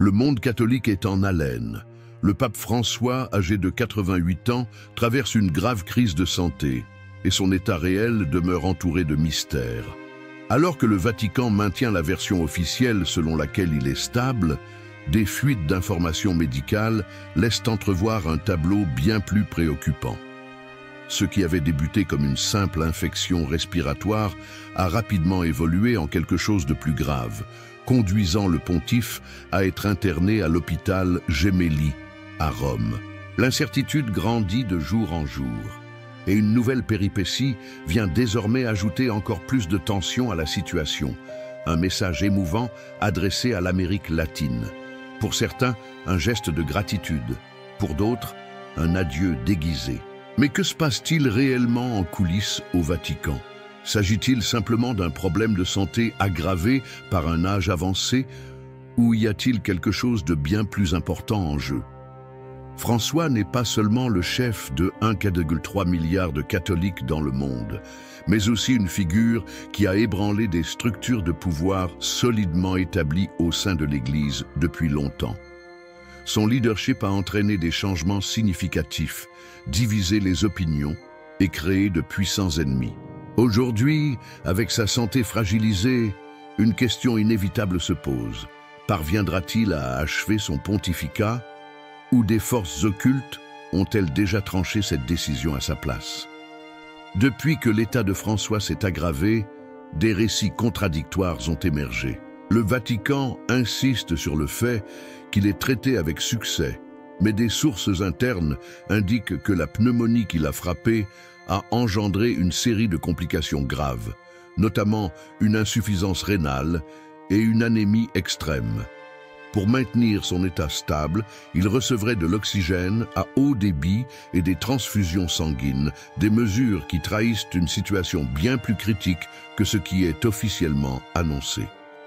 Le monde catholique est en haleine. Le pape François, âgé de 88 ans, traverse une grave crise de santé et son état réel demeure entouré de mystères. Alors que le Vatican maintient la version officielle selon laquelle il est stable, des fuites d'informations médicales laissent entrevoir un tableau bien plus préoccupant. Ce qui avait débuté comme une simple infection respiratoire a rapidement évolué en quelque chose de plus grave, conduisant le pontife à être interné à l'hôpital Gemelli, à Rome. L'incertitude grandit de jour en jour, et une nouvelle péripétie vient désormais ajouter encore plus de tension à la situation. Un message émouvant adressé à l'Amérique latine. Pour certains, un geste de gratitude. Pour d'autres, un adieu déguisé. Mais que se passe-t-il réellement en coulisses au Vatican? S'agit-il simplement d'un problème de santé aggravé par un âge avancé, ou y a-t-il quelque chose de bien plus important en jeu? François n'est pas seulement le chef de 1,3 milliard de catholiques dans le monde, mais aussi une figure qui a ébranlé des structures de pouvoir solidement établies au sein de l'Église depuis longtemps. Son leadership a entraîné des changements significatifs, divisé les opinions et créé de puissants ennemis. Aujourd'hui, avec sa santé fragilisée, une question inévitable se pose. Parviendra-t-il à achever son pontificat, ou des forces occultes ont-elles déjà tranché cette décision à sa place? Depuis que l'état de François s'est aggravé, des récits contradictoires ont émergé. Le Vatican insiste sur le fait qu'il est traité avec succès, mais des sources internes indiquent que la pneumonie qui l'a frappé a engendré une série de complications graves, notamment une insuffisance rénale et une anémie extrême. Pour maintenir son état stable, il recevrait de l'oxygène à haut débit et des transfusions sanguines, des mesures qui trahissent une situation bien plus critique que ce qui est officiellement annoncé.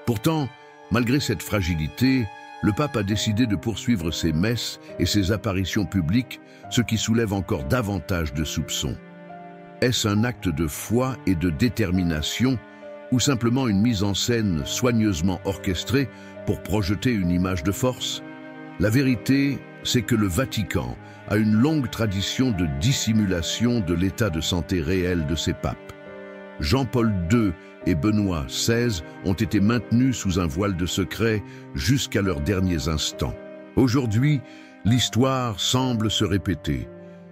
Pourtant, malgré cette fragilité, le pape a décidé de poursuivre ses messes et ses apparitions publiques, ce qui soulève encore davantage de soupçons. Est-ce un acte de foi et de détermination, ou simplement une mise en scène soigneusement orchestrée pour projeter une image de force? La vérité, c'est que le Vatican a une longue tradition de dissimulation de l'état de santé réel de ses papes. Jean-Paul II et Benoît XVI ont été maintenus sous un voile de secret jusqu'à leurs derniers instants. Aujourd'hui, l'histoire semble se répéter.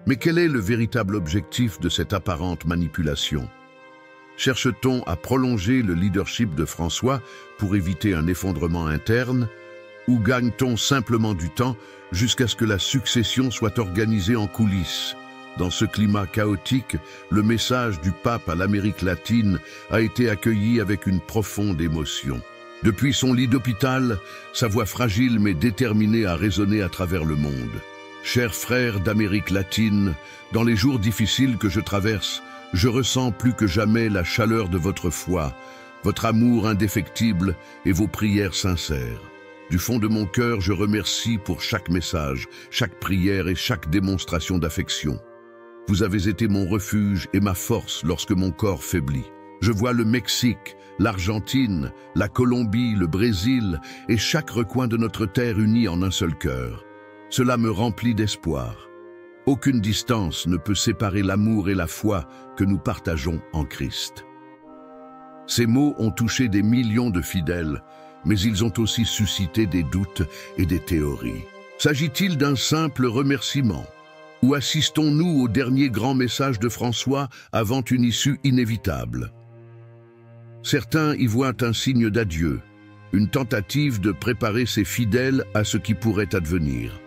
Mais quel est le véritable objectif de cette apparente manipulation? Cherche-t-on à prolonger le leadership de François pour éviter un effondrement interne, ou gagne-t-on simplement du temps jusqu'à ce que la succession soit organisée en coulisses? Dans ce climat chaotique, le message du pape à l'Amérique latine a été accueilli avec une profonde émotion. Depuis son lit d'hôpital, sa voix fragile mais déterminée a résonné à travers le monde. Chers frères d'Amérique latine, dans les jours difficiles que je traverse, je ressens plus que jamais la chaleur de votre foi, votre amour indéfectible et vos prières sincères. Du fond de mon cœur, je remercie pour chaque message, chaque prière et chaque démonstration d'affection. Vous avez été mon refuge et ma force lorsque mon corps faiblit. Je vois le Mexique, l'Argentine, la Colombie, le Brésil et chaque recoin de notre terre unis en un seul cœur. Cela me remplit d'espoir. Aucune distance ne peut séparer l'amour et la foi que nous partageons en Christ. Ces mots ont touché des millions de fidèles, mais ils ont aussi suscité des doutes et des théories. S'agit-il d'un simple remerciement? Ou assistons-nous au dernier grand message de François avant une issue inévitable? Certains y voient un signe d'adieu, une tentative de préparer ses fidèles à ce qui pourrait advenir.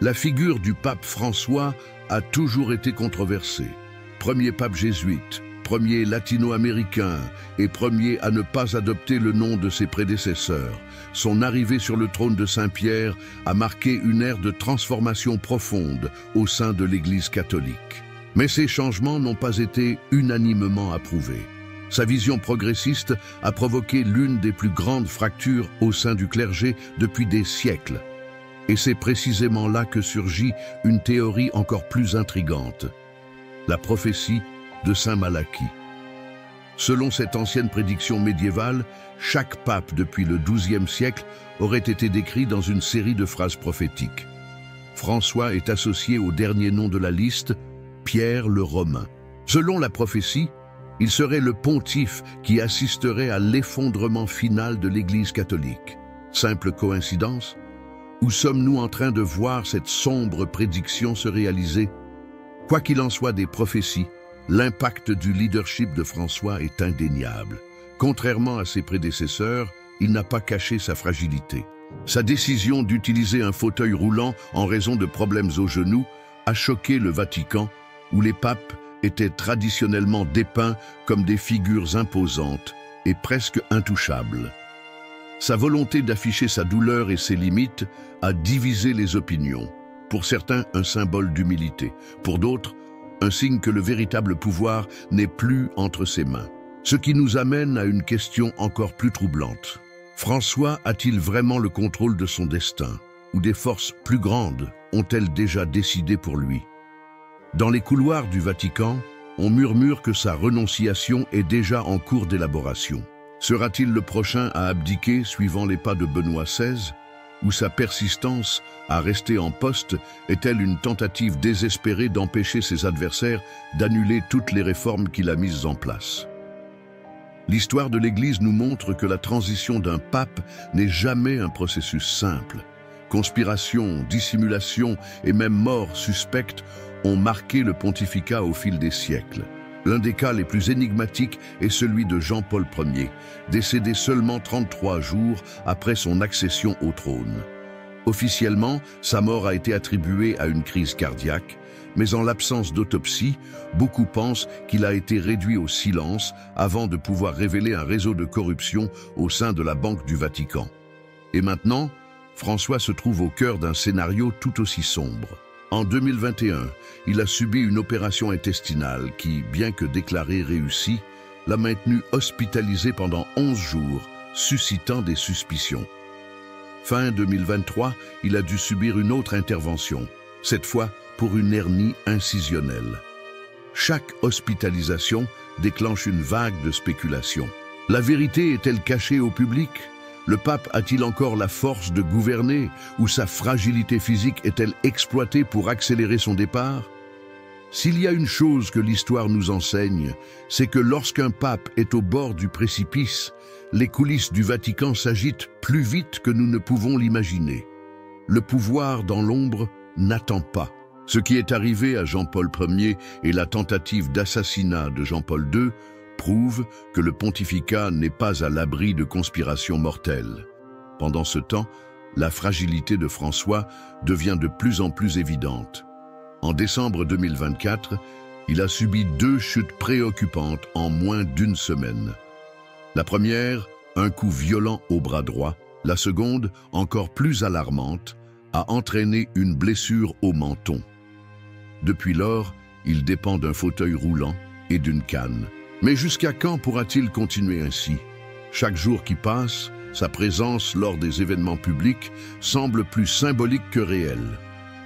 La figure du pape François a toujours été controversée. Premier pape jésuite, premier latino-américain et premier à ne pas adopter le nom de ses prédécesseurs, son arrivée sur le trône de Saint-Pierre a marqué une ère de transformation profonde au sein de l'Église catholique. Mais ces changements n'ont pas été unanimement approuvés. Sa vision progressiste a provoqué l'une des plus grandes fractures au sein du clergé depuis des siècles. Et c'est précisément là que surgit une théorie encore plus intrigante, la prophétie de Saint Malachie. Selon cette ancienne prédiction médiévale, chaque pape depuis le XIIe siècle aurait été décrit dans une série de phrases prophétiques. François est associé au dernier nom de la liste, Pierre le Romain. Selon la prophétie, il serait le pontife qui assisterait à l'effondrement final de l'Église catholique. Simple coïncidence? Ou sommes-nous en train de voir cette sombre prédiction se réaliser? Quoi qu'il en soit des prophéties, l'impact du leadership de François est indéniable. Contrairement à ses prédécesseurs, il n'a pas caché sa fragilité. Sa décision d'utiliser un fauteuil roulant en raison de problèmes aux genoux a choqué le Vatican, où les papes étaient traditionnellement dépeints comme des figures imposantes et presque intouchables. Sa volonté d'afficher sa douleur et ses limites a divisé les opinions. Pour certains, un symbole d'humilité. Pour d'autres, un signe que le véritable pouvoir n'est plus entre ses mains. Ce qui nous amène à une question encore plus troublante. François a-t-il vraiment le contrôle de son destin? Ou des forces plus grandes ont-elles déjà décidé pour lui? Dans les couloirs du Vatican, on murmure que sa renonciation est déjà en cours d'élaboration. Sera-t-il le prochain à abdiquer suivant les pas de Benoît XVI? Ou sa persistance à rester en poste est-elle une tentative désespérée d'empêcher ses adversaires d'annuler toutes les réformes qu'il a mises en place? L'histoire de l'Église nous montre que la transition d'un pape n'est jamais un processus simple. Conspiration, dissimulation et même mort suspecte ont marqué le pontificat au fil des siècles. L'un des cas les plus énigmatiques est celui de Jean-Paul Ier, décédé seulement 33 jours après son accession au trône. Officiellement, sa mort a été attribuée à une crise cardiaque, mais en l'absence d'autopsie, beaucoup pensent qu'il a été réduit au silence avant de pouvoir révéler un réseau de corruption au sein de la Banque du Vatican. Et maintenant, François se trouve au cœur d'un scénario tout aussi sombre. En 2021, il a subi une opération intestinale qui, bien que déclarée réussie, l'a maintenu hospitalisé pendant 11 jours, suscitant des suspicions. Fin 2023, il a dû subir une autre intervention, cette fois pour une hernie incisionnelle. Chaque hospitalisation déclenche une vague de spéculations. La vérité est-elle cachée au public? Le pape a-t-il encore la force de gouverner ou sa fragilité physique est-elle exploitée pour accélérer son départ? S'il y a une chose que l'histoire nous enseigne, c'est que lorsqu'un pape est au bord du précipice, les coulisses du Vatican s'agitent plus vite que nous ne pouvons l'imaginer. Le pouvoir dans l'ombre n'attend pas. Ce qui est arrivé à Jean-Paul Ier et la tentative d'assassinat de Jean-Paul II prouve que le pontificat n'est pas à l'abri de conspirations mortelles. Pendant ce temps, la fragilité de François devient de plus en plus évidente. En décembre 2024, il a subi 2 chutes préoccupantes en moins d'une semaine. La première, un coup violent au bras droit. La seconde, encore plus alarmante, a entraîné une blessure au menton. Depuis lors, il dépend d'un fauteuil roulant et d'une canne. Mais jusqu'à quand pourra-t-il continuer ainsi? Chaque jour qui passe, sa présence lors des événements publics semble plus symbolique que réelle.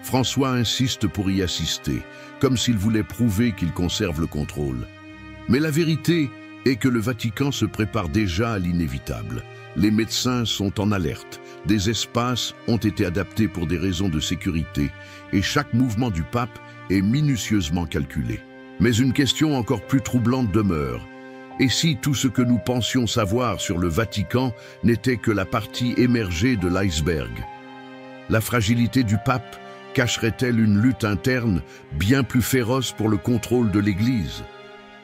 François insiste pour y assister, comme s'il voulait prouver qu'il conserve le contrôle. Mais la vérité est que le Vatican se prépare déjà à l'inévitable. Les médecins sont en alerte, des espaces ont été adaptés pour des raisons de sécurité, et chaque mouvement du pape est minutieusement calculé. Mais une question encore plus troublante demeure. Et si tout ce que nous pensions savoir sur le Vatican n'était que la partie émergée de l'iceberg? La fragilité du pape cacherait-elle une lutte interne bien plus féroce pour le contrôle de l'Église?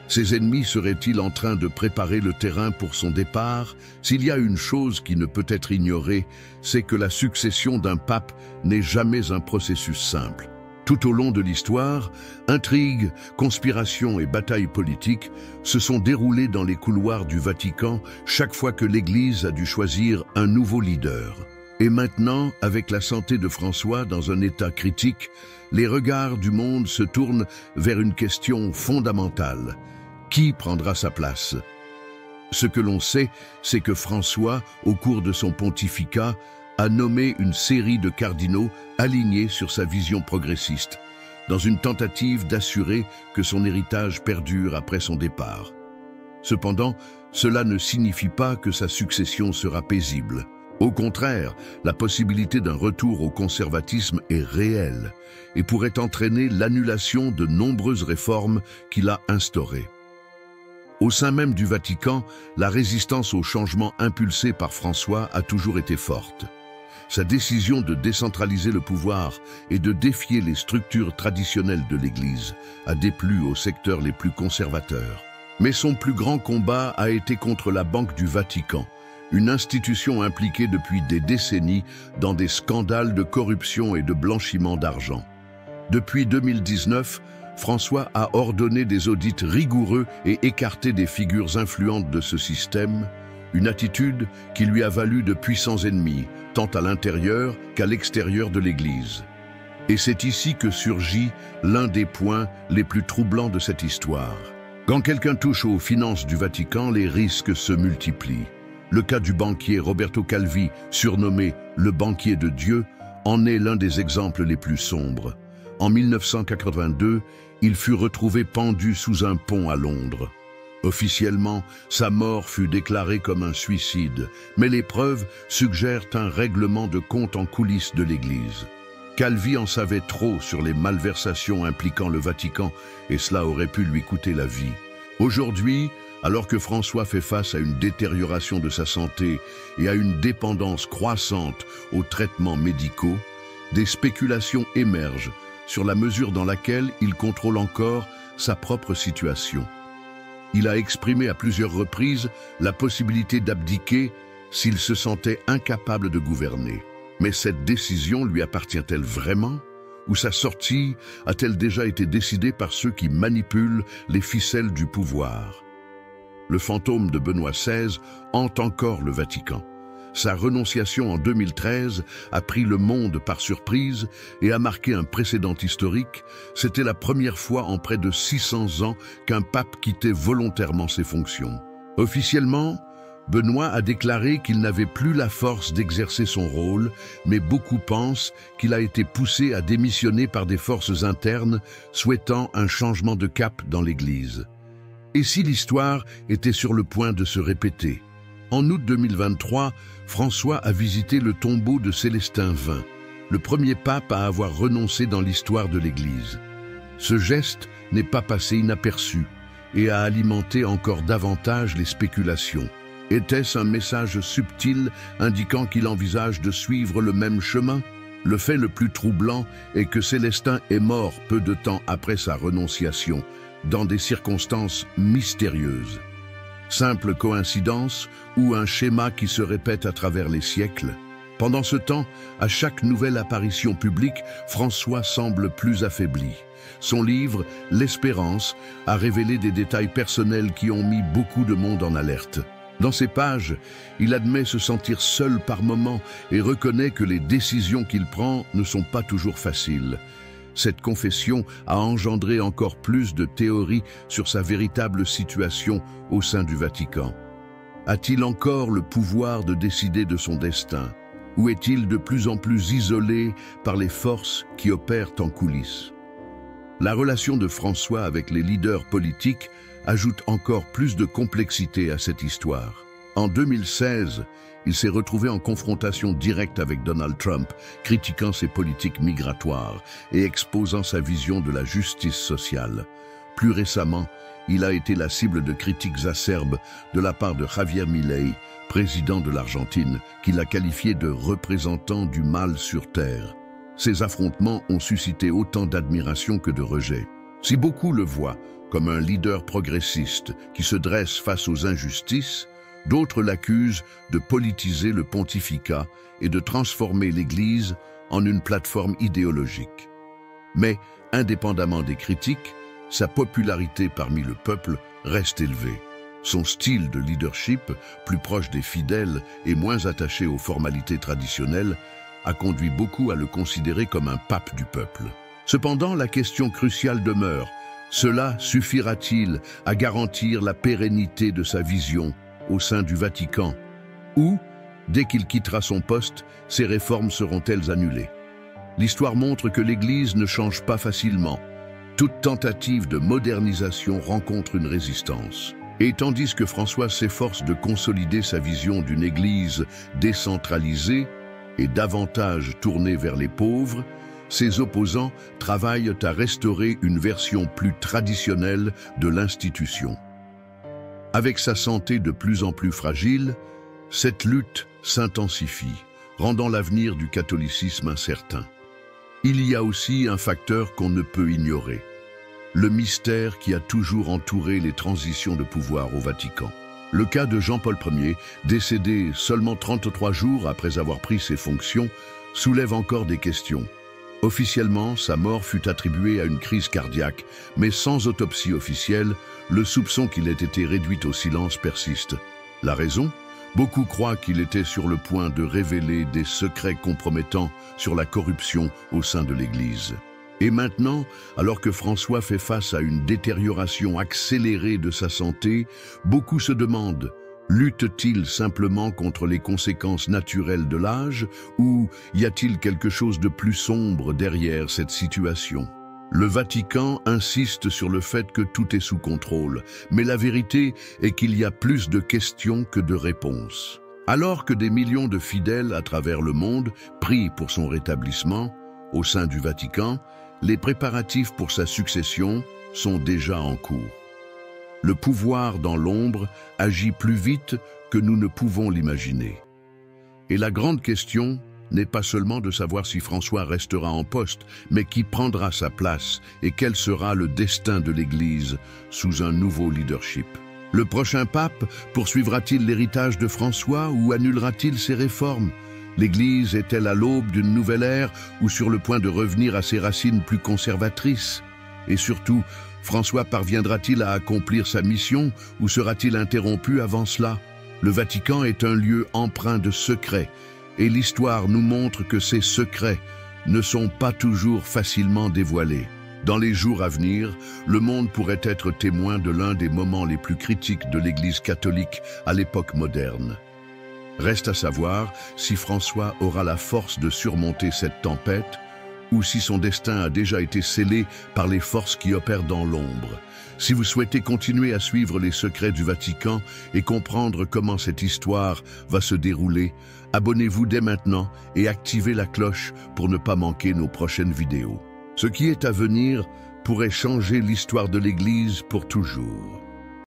Ses ennemis seraient-ils en train de préparer le terrain pour son départ? S'il y a une chose qui ne peut être ignorée, c'est que la succession d'un pape n'est jamais un processus simple. Tout au long de l'histoire, intrigues, conspirations et batailles politiques se sont déroulées dans les couloirs du Vatican chaque fois que l'Église a dû choisir un nouveau leader. Et maintenant, avec la santé de François dans un état critique, les regards du monde se tournent vers une question fondamentale. Qui prendra sa place? Ce que l'on sait, c'est que François, au cours de son pontificat, a nommé une série de cardinaux alignés sur sa vision progressiste, dans une tentative d'assurer que son héritage perdure après son départ. Cependant, cela ne signifie pas que sa succession sera paisible. Au contraire, la possibilité d'un retour au conservatisme est réelle et pourrait entraîner l'annulation de nombreuses réformes qu'il a instaurées. Au sein même du Vatican, la résistance au changement impulsé par François a toujours été forte. Sa décision de décentraliser le pouvoir et de défier les structures traditionnelles de l'Église a déplu aux secteurs les plus conservateurs. Mais son plus grand combat a été contre la Banque du Vatican, une institution impliquée depuis des décennies dans des scandales de corruption et de blanchiment d'argent. Depuis 2019, François a ordonné des audits rigoureux et écarté des figures influentes de ce système, une attitude qui lui a valu de puissants ennemis, tant à l'intérieur qu'à l'extérieur de l'Église. Et c'est ici que surgit l'un des points les plus troublants de cette histoire. Quand quelqu'un touche aux finances du Vatican, les risques se multiplient. Le cas du banquier Roberto Calvi, surnommé le banquier de Dieu, en est l'un des exemples les plus sombres. En 1982, il fut retrouvé pendu sous un pont à Londres. Officiellement, sa mort fut déclarée comme un suicide, mais les preuves suggèrent un règlement de compte en coulisses de l'Église. Calvi en savait trop sur les malversations impliquant le Vatican et cela aurait pu lui coûter la vie. Aujourd'hui, alors que François fait face à une détérioration de sa santé et à une dépendance croissante aux traitements médicaux, des spéculations émergent sur la mesure dans laquelle il contrôle encore sa propre situation. Il a exprimé à plusieurs reprises la possibilité d'abdiquer s'il se sentait incapable de gouverner. Mais cette décision lui appartient-elle vraiment? Ou sa sortie a-t-elle déjà été décidée par ceux qui manipulent les ficelles du pouvoir? Le fantôme de Benoît XVI hante encore le Vatican. Sa renonciation en 2013 a pris le monde par surprise et a marqué un précédent historique. C'était la première fois en près de 600 ans qu'un pape quittait volontairement ses fonctions. Officiellement, Benoît a déclaré qu'il n'avait plus la force d'exercer son rôle, mais beaucoup pensent qu'il a été poussé à démissionner par des forces internes souhaitant un changement de cap dans l'Église. Et si l'histoire était sur le point de se répéter? En août 2023, François a visité le tombeau de Célestin V, le premier pape à avoir renoncé dans l'histoire de l'Église. Ce geste n'est pas passé inaperçu et a alimenté encore davantage les spéculations. Était-ce un message subtil indiquant qu'il envisage de suivre le même chemin? Le fait le plus troublant est que Célestin est mort peu de temps après sa renonciation, dans des circonstances mystérieuses. Simple coïncidence ou un schéma qui se répète à travers les siècles? Pendant ce temps, à chaque nouvelle apparition publique, François semble plus affaibli. Son livre « L'Espérance » a révélé des détails personnels qui ont mis beaucoup de monde en alerte. Dans ces pages, il admet se sentir seul par moments et reconnaît que les décisions qu'il prend ne sont pas toujours faciles. Cette confession a engendré encore plus de théories sur sa véritable situation au sein du Vatican. A-t-il encore le pouvoir de décider de son destin? Ou est-il de plus en plus isolé par les forces qui opèrent en coulisses? La relation de François avec les leaders politiques ajoute encore plus de complexité à cette histoire. En 2016, il s'est retrouvé en confrontation directe avec Donald Trump, critiquant ses politiques migratoires et exposant sa vision de la justice sociale. Plus récemment, il a été la cible de critiques acerbes de la part de Javier Milei, président de l'Argentine, qui l'a qualifié de représentant du mal sur terre. Ces affrontements ont suscité autant d'admiration que de rejet. Si beaucoup le voient comme un leader progressiste qui se dresse face aux injustices, d'autres l'accusent de politiser le pontificat et de transformer l'Église en une plateforme idéologique. Mais, indépendamment des critiques, sa popularité parmi le peuple reste élevée. Son style de leadership, plus proche des fidèles et moins attaché aux formalités traditionnelles, a conduit beaucoup à le considérer comme un pape du peuple. Cependant, la question cruciale demeure: cela suffira-t-il à garantir la pérennité de sa vision au sein du Vatican? Ou, dès qu'il quittera son poste, ces réformes seront-elles annulées? L'histoire montre que l'Église ne change pas facilement. Toute tentative de modernisation rencontre une résistance. Et tandis que François s'efforce de consolider sa vision d'une Église décentralisée et davantage tournée vers les pauvres, ses opposants travaillent à restaurer une version plus traditionnelle de l'institution. Avec sa santé de plus en plus fragile, cette lutte s'intensifie, rendant l'avenir du catholicisme incertain. Il y a aussi un facteur qu'on ne peut ignorer: le mystère qui a toujours entouré les transitions de pouvoir au Vatican. Le cas de Jean-Paul Ier, décédé seulement 33 jours après avoir pris ses fonctions, soulève encore des questions. Officiellement, sa mort fut attribuée à une crise cardiaque, mais sans autopsie officielle, le soupçon qu'il ait été réduit au silence persiste. La raison ? Beaucoup croient qu'il était sur le point de révéler des secrets compromettants sur la corruption au sein de l'Église. Et maintenant, alors que François fait face à une détérioration accélérée de sa santé, beaucoup se demandent: lutte-t-il simplement contre les conséquences naturelles de l'âge, ou y a-t-il quelque chose de plus sombre derrière cette situation? Le Vatican insiste sur le fait que tout est sous contrôle, mais la vérité est qu'il y a plus de questions que de réponses. Alors que des millions de fidèles à travers le monde prient pour son rétablissement, au sein du Vatican, les préparatifs pour sa succession sont déjà en cours. Le pouvoir dans l'ombre agit plus vite que nous ne pouvons l'imaginer. Et la grande question n'est pas seulement de savoir si François restera en poste, mais qui prendra sa place et quel sera le destin de l'Église sous un nouveau leadership. Le prochain pape poursuivra-t-il l'héritage de François ou annulera-t-il ses réformes? L'Église est-elle à l'aube d'une nouvelle ère ou sur le point de revenir à ses racines plus conservatrices? Et surtout, François parviendra-t-il à accomplir sa mission ou sera-t-il interrompu avant cela? Le Vatican est un lieu empreint de secrets, et l'histoire nous montre que ces secrets ne sont pas toujours facilement dévoilés. Dans les jours à venir, le monde pourrait être témoin de l'un des moments les plus critiques de l'Église catholique à l'époque moderne. Reste à savoir si François aura la force de surmonter cette tempête ou si son destin a déjà été scellé par les forces qui opèrent dans l'ombre. Si vous souhaitez continuer à suivre les secrets du Vatican et comprendre comment cette histoire va se dérouler, abonnez-vous dès maintenant et activez la cloche pour ne pas manquer nos prochaines vidéos. Ce qui est à venir pourrait changer l'histoire de l'Église pour toujours.